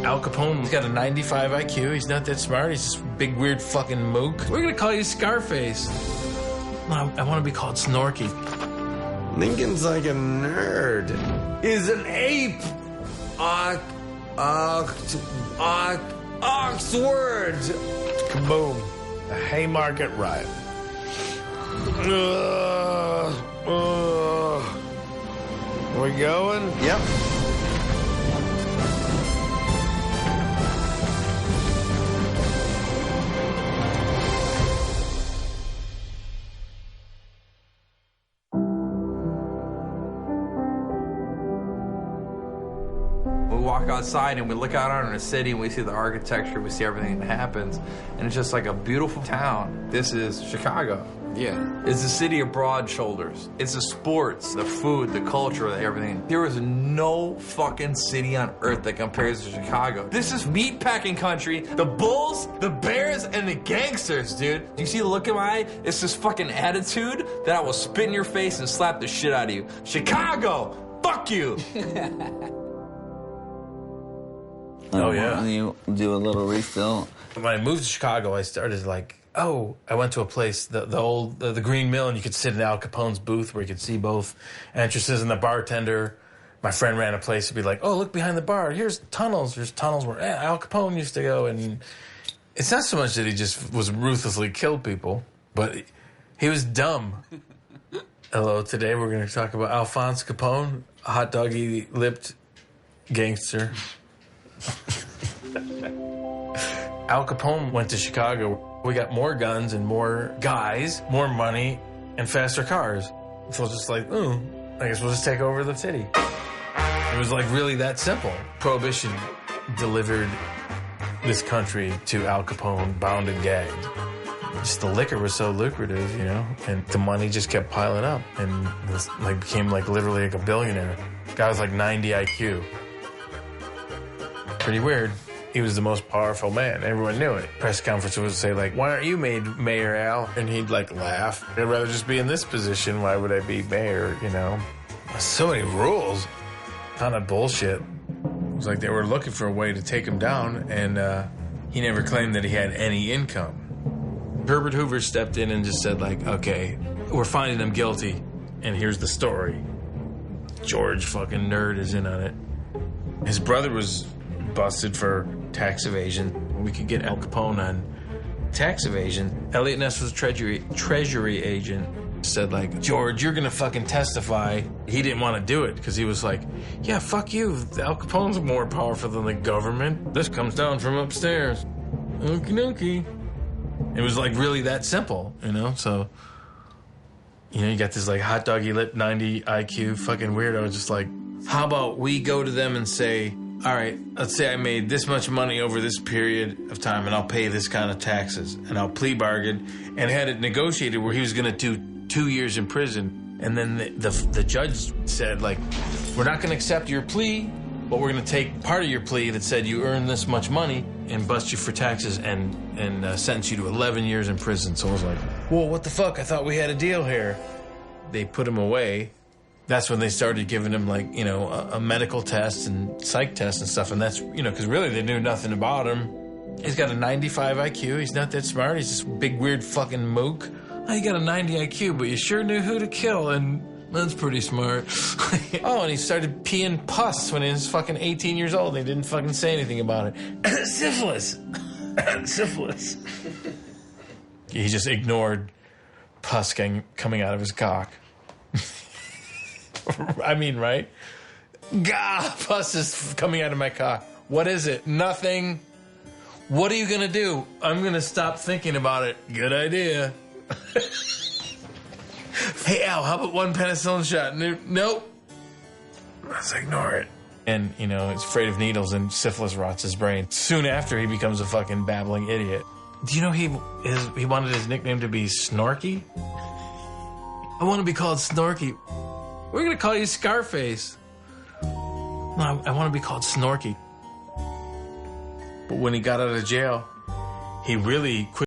Al Capone's got a 95 IQ. He's not that smart. He's just a big, weird fucking mook. We're gonna call you Scarface. No, I want to be called Snorky. Lincoln's like a nerd. He's an ape. Oxford. Kaboom. A Haymarket riot. We going? Yep. We walk outside and we look out on the city and we see the architecture, we see everything that happens, and it's just like a beautiful town. This is Chicago. Yeah. It's the city of broad shoulders. It's the sports, the food, the culture, everything. There is no fucking city on earth that compares to Chicago. This is meatpacking country. The Bulls, the Bears, and the gangsters, dude. Do you see the look in my eye? It's this fucking attitude that I will spit in your face and slap the shit out of you. Chicago! Fuck you! Oh, yeah. You do a little refill. When I moved to Chicago, I started like, I went to a place, the Green Mill, and you could sit in Al Capone's booth where you could see both entrances and the bartender. My friend ran a place to be like, oh, look behind the bar. Here's tunnels. There's tunnels where Al Capone used to go. And it's not so much that he just was ruthlessly killed people, but he was dumb. Hello, today we're going to talk about Alphonse Capone, a hot doggy lipped gangster. Al Capone went to Chicago. We got more guns and more guys, more money, and faster cars. So it's just like, I guess we'll just take over the city. It was like really that simple. Prohibition delivered this country to Al Capone, bound and gagged. Just the liquor was so lucrative, you know, and the money just kept piling up, and it was like became like literally like a billionaire. Guy was like 90 IQ. Pretty weird. He was the most powerful man. Everyone knew it. Press conference would say, like, why aren't you made mayor, Al? And he'd, like, laugh. I'd rather just be in this position. Why would I be mayor, you know? So many rules. Ton of bullshit. It was like they were looking for a way to take him down, and he never claimed that he had any income. Herbert Hoover stepped in and just said, like, okay, we're finding him guilty, and here's the story. George fucking nerd is in on it. His brother was busted for tax evasion. We could get Al Capone on tax evasion. Elliot Ness was a treasury agent. Said like, George, you're gonna fucking testify. He didn't want to do it because he was like, yeah, fuck you. Al Capone's more powerful than the government. This comes down from upstairs. Okie dokie. It was like really that simple, you know? So, you know, you got this like hot doggy lip 90 IQ fucking weirdo just like, how about we go to them and say, all right, let's say I made this much money over this period of time and I'll pay this kind of taxes, and I'll plea bargain, and had it negotiated where he was going to do 2 years in prison. And then the judge said, like, we're not going to accept your plea, but we're going to take part of your plea that said you earned this much money and bust you for taxes and sentence you to 11 years in prison. So I was like, whoa, what the fuck? I thought we had a deal here. They put him away. That's when they started giving him, like, you know, a medical test and psych test and stuff. And that's, you know, because really they knew nothing about him. He's got a 95 IQ. He's not that smart. He's just a big, weird fucking mook. Oh, you got a 90 IQ, but you sure knew who to kill, and that's pretty smart. Oh, and he started peeing pus when he was fucking 18 years old. They didn't fucking say anything about it. Syphilis. Syphilis. He just ignored pus coming out of his cock. I mean, right? Gah, pus is coming out of my cock. What is it? Nothing. What are you gonna do? I'm gonna stop thinking about it. Good idea. Hey, Al, how about one penicillin shot? Nope. Let's ignore it. And, you know, he's afraid of needles, and syphilis rots his brain. Soon after, he becomes a fucking babbling idiot. Do you know he wanted his nickname to be Snorky? I want to be called Snorky. We're going to call you Scarface. No, I want to be called Snorky. But when he got out of jail, he really quit.